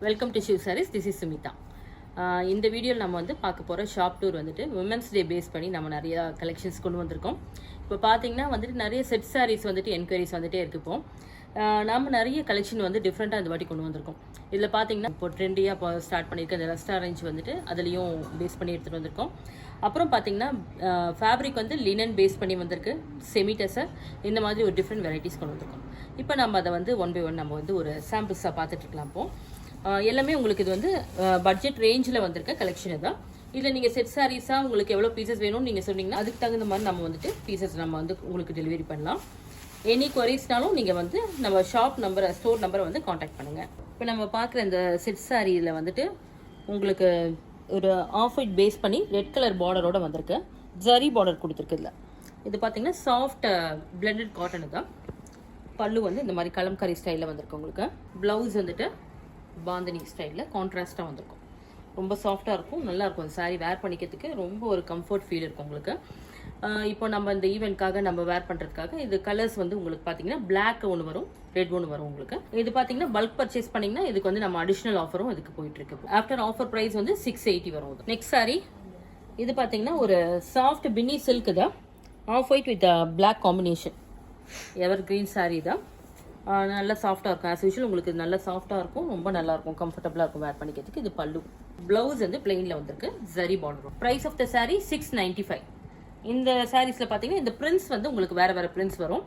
Welcome to Shiv sarees. This is Sumitha. இந்த வீடியோவில் நம்ம வந்து பார்க்க போகிற ஷாப் டூர் வந்துட்டு விமென்ஸ் டே பேஸ் பண்ணி நம்ம நிறையா கலெக்ஷன்ஸ் கொண்டு வந்திருக்கோம். இப்போ பார்த்தீங்கன்னா வந்துட்டு நிறைய செட் சாரீஸ் வந்துட்டு என்கொயரிஸ் வந்துட்டே இருக்கு. இப்போ நம்ம நிறைய கலெக்ஷன் வந்து டிஃப்ரெண்ட்டாக இந்த வாட்டி கொண்டு வந்திருக்கோம். இதில் பார்த்தீங்கன்னா இப்போ ட்ரெண்டியாக இப்போ ஸ்டார்ட் பண்ணியிருக்க இந்த ரெஸ்ட் ஆரஞ்ச் வந்துட்டு அதுலேயும் பேஸ் பண்ணி எடுத்துகிட்டு வந்திருக்கோம். அப்புறம் பார்த்தீங்கன்னா ஃபேப்ரிக் வந்து லினன் பேஸ் பண்ணி வந்திருக்கு, செமி டெசர், இந்த மாதிரி ஒரு டிஃப்ரெண்ட் வெரைட்டிஸ் கொண்டு வந்திருக்கோம். இப்போ நம்ம அதை வந்து ஒன் பை ஒன் நம்ம வந்து ஒரு சாம்பிள்ஸாக பார்த்துட்டு இருக்கலாம். இப்போது எல்லாமே உங்களுக்கு இது வந்து பட்ஜெட் ரேஞ்சில் வந்திருக்க கலெக்ஷன் தான். இதில் நீங்கள் செட் சாரீஸாக உங்களுக்கு எவ்வளோ பீசஸ் வேணும்னு நீங்கள் சொன்னீங்கன்னா அதுக்கு தகுந்த மாதிரி நம்ம வந்துட்டு பீசஸ் நம்ம வந்து உங்களுக்கு டெலிவரி பண்ணலாம். எனி குவரிஸ்னாலும் நீங்கள் வந்து நம்ம ஷாப் நம்பரை, ஸ்டோர் நம்பரை வந்து காண்டாக்ட் பண்ணுங்கள். இப்போ நம்ம பார்க்குற இந்த செட் சாரியில் வந்துட்டு உங்களுக்கு ஒரு ஆஃப் ஒயிட் பேஸ் பண்ணி ரெட் கலர் பார்டரோட வந்திருக்கு, ஜரி பார்டர் கொடுத்துருக்குதுல. இது பார்த்தீங்கன்னா சாஃப்ட் பிளெண்டட் காட்டனு தான். பல்லு வந்து இந்த மாதிரி கலம்காரி ஸ்டைலில் வந்திருக்கு. உங்களுக்கு ப்ளவுஸ் வந்துட்டு பாந்தினி ஸ்டைலில் கான்ட்ராஸ்ட்டாக வந்திருக்கும். ரொம்ப சாஃப்டாக இருக்கும், நல்லாயிருக்கும். அந்த சாரீ வேர் பண்ணிக்கிறதுக்கு ரொம்ப ஒரு கம்ஃபர்ட் ஃபீல் இருக்கும் உங்களுக்கு. இப்போ நம்ம இந்த ஈவெண்ட்காக நம்ம வேர் பண்ணுறதுக்காக இது கலர்ஸ் வந்து உங்களுக்கு பார்த்தீங்கன்னா பிளாக் ஒன்று வரும், ரெட் ஒன்று வரும் உங்களுக்கு. இது பார்த்தீங்கன்னா பல்க் பர்ச்சேஸ் பண்ணிங்கன்னா இதுக்கு வந்து நம்ம அடிஷ்னல் ஆஃபரும் இதுக்கு போயிட்டுருக்கு. ஆஃப்டர் ஆஃபர் ப்ரைஸ் வந்து 680 வரும். நெக்ஸ்ட் சாரீ இது பார்த்தீங்கன்னா ஒரு சாஃப்ட் பின்னி சில்க் தான், off white with black combination, evergreen saree தான். நல்லா சாஃப்டாக இருக்கும். ஆஸ் யூஷுவல் உங்களுக்கு நல்லா சாஃப்டாக இருக்கும், ரொம்ப நல்லாயிருக்கும், கம்ஃபர்டபுளாக இருக்கும் வேர் பண்ணிக்கிறதுக்கு. இது பல்லு. ப்ளவுஸ் வந்து பிளெயினில் வந்திருக்கு, zari border. Price of the saree 695. இந்த சாரீஸில் பார்த்தீங்கன்னா இந்த பிரிண்ட்ஸ் வந்து உங்களுக்கு வேறு வேறு பிரிண்ட்ஸ் வரும்,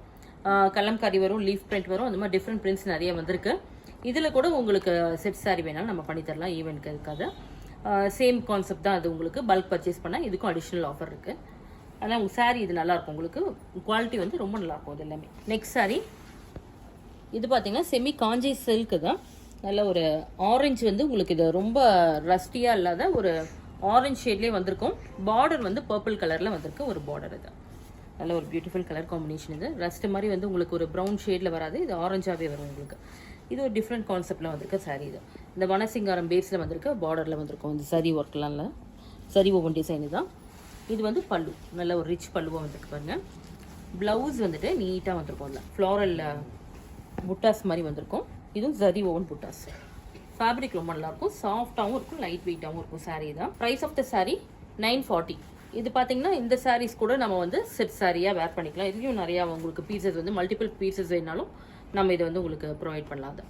கலம்காரி வரும், லீஃப் பிரிண்ட் வரும், அந்த மாதிரி டிஃப்ரெண்ட் பிரிண்ட்ஸ் நிறைய வந்திருக்கு. இதில் கூட உங்களுக்கு செட் சாரீ வேணாலும் நம்ம பண்ணித்தரலாம், ஈவெண்ட்க்கு இருக்காது. சேம் கான்செப்ட் தான் அது. உங்களுக்கு பல்க் பர்ச்சேஸ் பண்ணால் இதுக்கும் அடிஷ்னல் ஆஃபர் இருக்குது. அதனால் உங்கள் சாரீ இது நல்லாயிருக்கும், உங்களுக்கு குவாலிட்டி வந்து ரொம்ப நல்லாயிருக்கும் இது எல்லாமே. நெக்ஸ்ட் சாரீ இது பார்த்தீங்கன்னா செமி காஞ்சி சில்க்கு தான். நல்ல ஒரு ஆரஞ்சு வந்து உங்களுக்கு இது ரொம்ப ரஸ்டியாக இல்லாத ஒரு ஆரஞ்சு ஷேட்லேயே வந்திருக்கும். பார்டர் வந்து பர்பிள் கலரில் வந்திருக்கு ஒரு பார்டர். இது நல்ல ஒரு பியூட்டிஃபுல் கலர் காம்பினேஷன். இது ரஸ்ட் மாதிரி வந்து உங்களுக்கு ஒரு ப்ரௌன் ஷேடில் வராது, இது ஆரஞ்சாகவே வரும் உங்களுக்கு. இது ஒரு டிஃப்ரெண்ட் கான்செப்டில் வந்திருக்க சாரீ. இது இந்த வனசிங்காரம் பேஸில் வந்திருக்க பார்டரில் வந்திருக்கும். இந்த சரி ஒர்க்லாம் இல்லை, சரி ஓவன் டிசைன் தான். இது வந்து பல்லு, நல்ல ஒரு ரிச் பல்லுவாக வந்திருக்கு பாருங்க. ப்ளவுஸ் வந்துட்டு நீட்டாக வந்திருக்கும், இல்லை ஃப்ளாரல் புட்டாஸ் மாதிரி வந்திருக்கும். இதுவும் ஜரி ஓவன் புட்டாஸ். ஃபேப்ரிக் ரொம்ப நல்லாயிருக்கும், சாஃப்டாகவும் இருக்கும், லைட் வெயிட்டாகவும் இருக்கும் சாரீ தான். Price of the saree 940. இது பார்த்தீங்கன்னா இந்த சாரீஸ் கூட நம்ம வந்து செட் சாரியாக வேர் பண்ணிக்கலாம். இதுலேயும் நிறையா உங்களுக்கு பீசஸ் வந்து மல்டிபிள் பீசஸ் வேணாலும் நம்ம இதை வந்து உங்களுக்கு ப்ரொவைட் பண்ணலாம். அது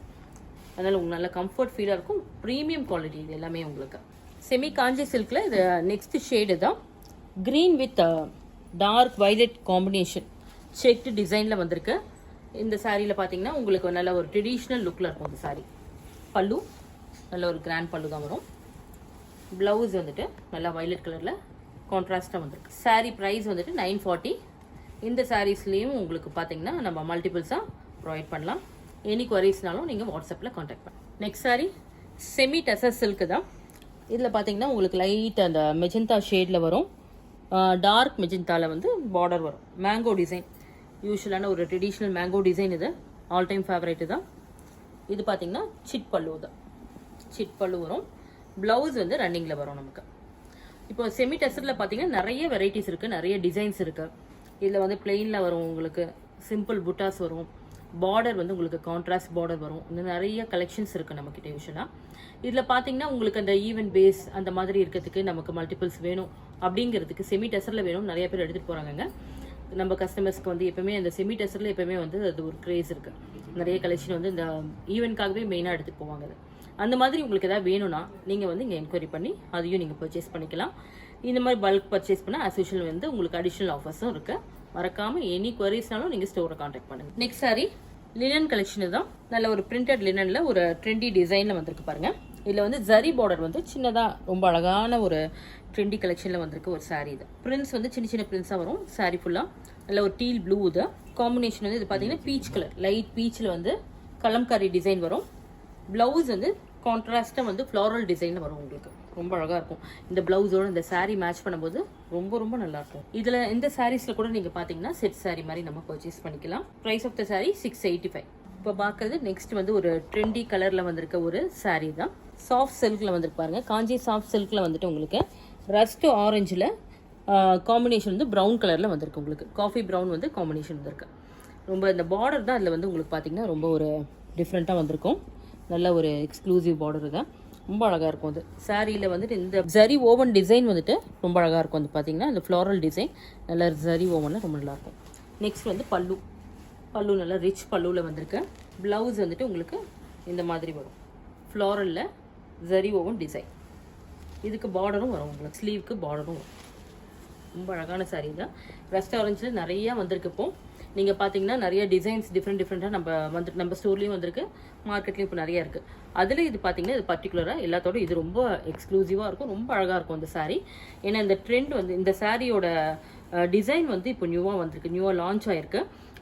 அதனால் உங்களுக்கு நல்ல கம்ஃபர்ட் ஃபீலாக இருக்கும், ப்ரீமியம் குவாலிட்டி இது எல்லாமே உங்களுக்கு. செமி காஞ்சி சில்கில் இது நெக்ஸ்ட் ஷேடு தான், green with dark violet combination checked டிசைனில் வந்திருக்கு. இந்த சாரியில் பார்த்தீங்கன்னா உங்களுக்கு நல்ல ஒரு ட்ரெடிஷ்னல் லுக்கில் இருக்கும் இந்த சாரீ. பல்லு நல்ல ஒரு கிராண்ட் பல்லு தான் வரும். ப்ளவுஸ் வந்துட்டு நல்லா வைலட் கலரில் கான்ட்ராஸ்ட்டாக வந்திருக்கு. சாரீ ப்ரைஸ் வந்துட்டு 940. இந்த சாரீஸ்லேயும் உங்களுக்கு பார்த்தீங்கன்னா நம்ம மல்டிபிள்ஸாக ப்ரொவைட் பண்ணலாம். எனி குவரிஸ்னாலும் நீங்கள் வாட்ஸ்அப்பில் கான்டாக்ட் பண்ணலாம். நெக்ஸ்ட் சாரீ செமி டெசர் சில்க்கு தான். இதில் பார்த்தீங்கன்னா உங்களுக்கு லைட் அந்த மெஜந்தா ஷேடில் வரும், டார்க் மெஜந்தாவில் வந்து பார்டர் வரும், மேங்கோ டிசைன். யூஸ்வலான ஒரு ட்ரெடிஷ்னல் மேங்கோ டிசைன். இது ஆல் டைம் ஃபேவரேட்டு தான். இது பார்த்தீங்கன்னா சிட் பல்லு தான், சிட் பல்லு வரும். ப்ளவுஸ் வந்து ரன்னிங்கில் வரும் நமக்கு. இப்போ செமி டெசரில் பார்த்தீங்கன்னா நிறைய வெரைட்டிஸ் இருக்குது, நிறைய டிசைன்ஸ் இருக்குது. இதில் வந்து பிளெயினில் வரும், உங்களுக்கு சிம்பிள் புட்டாஸ் வரும், பார்டர் வந்து உங்களுக்கு கான்ட்ராஸ்ட் பார்டர் வரும். இன்னும் நிறைய கலெக்ஷன்ஸ் இருக்குது நம்மக்கிட்ட யூஸ்வலாக. இதில் பார்த்தீங்கன்னா உங்களுக்கு அந்த ஈவென்ட் பேஸ் அந்த மாதிரி இருக்கிறதுக்கு நமக்கு மல்டிபிள்ஸ் வேணும் அப்படிங்கிறதுக்கு செமி டெசரில் வேணும் நிறைய பேர் எடுத்துகிட்டு போகிறாங்க. நம்ம கஸ்டமர்ஸ்க்கு வந்து எப்பவுமே அந்த செமி டெசரில் எப்பவுமே வந்து அது ஒரு க்ரேஸ் இருக்குது. நிறைய கலெக்ஷன் வந்து இந்த ஈவெண்ட்காகவே மெயினாக எடுத்துகிட்டு போவாங்க. அது அந்த மாதிரி உங்களுக்கு எதாவது வேணும்னா நீங்கள் வந்து இங்கே என்கொயரி பண்ணி அதையும் நீங்கள் பர்ச்சேஸ் பண்ணிக்கலாம். இந்த மாதிரி பல்க் பர்ச்சேஸ் பண்ணால் ஆஸ் யூஷுவல் வந்து உங்களுக்கு அடிஷ்னல் ஆஃபர்ஸும் இருக்குது. மறக்காமல் எனி குவரிஸ்னாலும் நீங்கள் ஸ்டோரை கான்டாக்ட் பண்ணுங்கள். நெக்ஸ்ட் சாரீ லினன் கலெக்ஷன் தான். நல்ல ஒரு பிரிண்டட் லினனில் ஒரு ட்ரெண்டி டிசைனில் வந்திருக்கு பாருங்கள். இதில் வந்து ஜரி பார்டர் வந்து சின்னதாக ரொம்ப அழகான ஒரு ட்ரெண்டி கலெக்ஷனில் வந்திருக்கு ஒரு சாரீ. இது பிரிண்ட்ஸ் வந்து சின்ன சின்ன பிரிண்ட்ஸாக வரும் சாரீ ஃபுல்லாக. நல்ல ஒரு டீல் ப்ளூ இது காம்பினேஷன். வந்து இது பார்த்தீங்கன்னா பீச் கலர், லைட் பீச்சில் வந்து கலம்காரி டிசைன் வரும். ப்ளவுஸ் வந்து கான்ட்ராஸ்ட்டாக வந்து ஃப்ளாரல் டிசைனில் வரும் உங்களுக்கு, ரொம்ப அழகாக இருக்கும். இந்த ப்ளவுஸோட இந்த சாரீ மேட்ச் பண்ணும்போது ரொம்ப ரொம்ப நல்லாயிருக்கும். இதில் இந்த சாரீஸில் கூட நீங்கள் பார்த்தீங்கன்னா செட் சாரீ மாதிரி நம்ம பர்ச்சேஸ் பண்ணிக்கலாம். Price of the saree 685. இப்போ பார்க்குறது நெக்ஸ்ட் வந்து ஒரு ட்ரெண்டி கலரில் வந்திருக்க ஒரு சாரீ தான். சாஃப்ட் சில்கில் வந்துருக்கு பாருங்க. காஞ்சி சாஃப்ட் சில்கில் வந்துட்டு உங்களுக்கு ரஸ்ட் ஆரஞ்சில் காம்பினேஷன் வந்து ப்ரௌன் கலரில் வந்திருக்கு. உங்களுக்கு காஃபி ப்ரௌன் வந்து காம்பினேஷன் வந்திருக்கு. ரொம்ப இந்த பார்டர் தான் அதில் வந்து உங்களுக்கு பார்த்தீங்கன்னா ரொம்ப ஒரு டிஃப்ரெண்ட்டாக வந்திருக்கும். நல்ல ஒரு எக்ஸ்க்ளூசிவ் பார்டர் தான், ரொம்ப அழகாக இருக்கும். அது சாரியில் வந்துட்டு இந்த ஜரி ஓவன் டிசைன் வந்துட்டு ரொம்ப அழகாக இருக்கும். வந்து பார்த்தீங்கன்னா இந்த ஃப்ளாரல் டிசைன் நல்ல ஜரி ஓவனில் ரொம்ப நல்லாயிருக்கும். நெக்ஸ்ட் வந்து பல்லு நல்லா ரிச் பல்லுவில் வந்திருக்கு. ப்ளவுஸ் வந்துட்டு உங்களுக்கு இந்த மாதிரி வரும், ஃப்ளாரலில் ஜரி ஓவன் டிசைன். இதுக்கு பார்டரும் வரும், உங்களுக்கு ஸ்லீவுக்கு பார்டரும் வரும். ரொம்ப அழகான சாரீ தான். ரெஸ்டாரண்ட்ஸில் நிறையா வந்திருக்கு. இப்போ நீங்கள் பார்த்தீங்கன்னா நிறைய டிசைன்ஸ் டிஃப்ரெண்ட்டாக நம்ம ஸ்டோர்லேயும் வந்திருக்கு, மார்க்கெட்லேயும் இப்போ நிறையா இருக்குது. அதில் இது பார்த்தீங்கன்னா இது பர்டிகுலராக எல்லாத்தோட இது ரொம்ப எக்ஸ்க்ளூசிவாக இருக்கும், ரொம்ப அழகாக இருக்கும் இந்த சாரீ. ஏன்னா இந்த ட்ரெண்ட் வந்து இந்த சாரியோட டிசைன் வந்து இப்போ நியூவாக வந்திருக்கு, நியூவாக லான்ச் ஆகிருக்கு.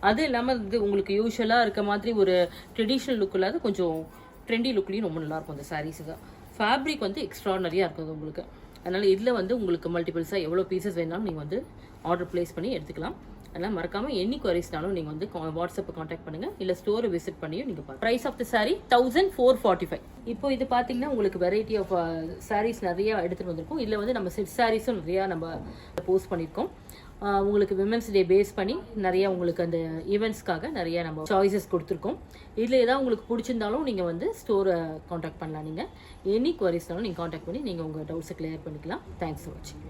அது இல்லாமல் இது உங்களுக்கு யூஸ்வலாக இருக்க மாதிரி ஒரு ட்ரெடிஷ்னல் லுக் இல்லாத கொஞ்சம் ட்ரெண்டி லுக்லேயும் ரொம்ப நல்லாயிருக்கும் இந்த சாரீஸுக்கு. ஃபேப்ரிக் வந்து எக்ஸ்ட்ரானரியாக இருக்குது உங்களுக்கு. அதனால் இதில் வந்து உங்களுக்கு மல்டிபிள்ஸாக எவ்வளோ பீசஸ் வேணாலும் நீங்கள் வந்து ஆர்டர் ப்ளேஸ் பண்ணி எடுத்துக்கலாம். அதனால் மறக்காமல் எனி குவரிஸ்னாலும் நீங்கள் வந்து வாட்ஸ்அப்பை காண்டாக்ட் பண்ணுங்கள், இல்லை ஸ்டோரை விசிட் பண்ணியும் நீங்கள் பார்க்கலாம். Price of the saree 1445. இப்போ இது பார்த்தீங்கன்னா உங்களுக்கு வெரைட்டி ஆஃப் சாரீஸ் நிறையா எடுத்துகிட்டு வந்திருக்கோம். இதில் வந்து நம்ம செட் சாரீஸும் நிறையா நம்ம போஸ்ட் பண்ணியிருக்கோம். உங்களுக்கு விமென்ஸ் டே பேஸ் பண்ணி நிறையா உங்களுக்கு அந்த ஈவெண்ட்ஸ்க்காக நிறையா நம்ம சாய்ஸஸ் கொடுத்துருக்கோம். இதில் ஏதாவது உங்களுக்கு பிடிச்சிருந்தாலும் நீங்கள் வந்து ஸ்டோரை காண்டாக்ட் பண்ணலாம். நீங்கள் எனி குவரிஸ்னாலும் நீங்கள் காண்டாக்ட் பண்ணி நீங்கள் உங்கள் டவுட்ஸை கிளியர் பண்ணிக்கலாம். தேங்க்ஸ் ஃபார் வாட்சிங்.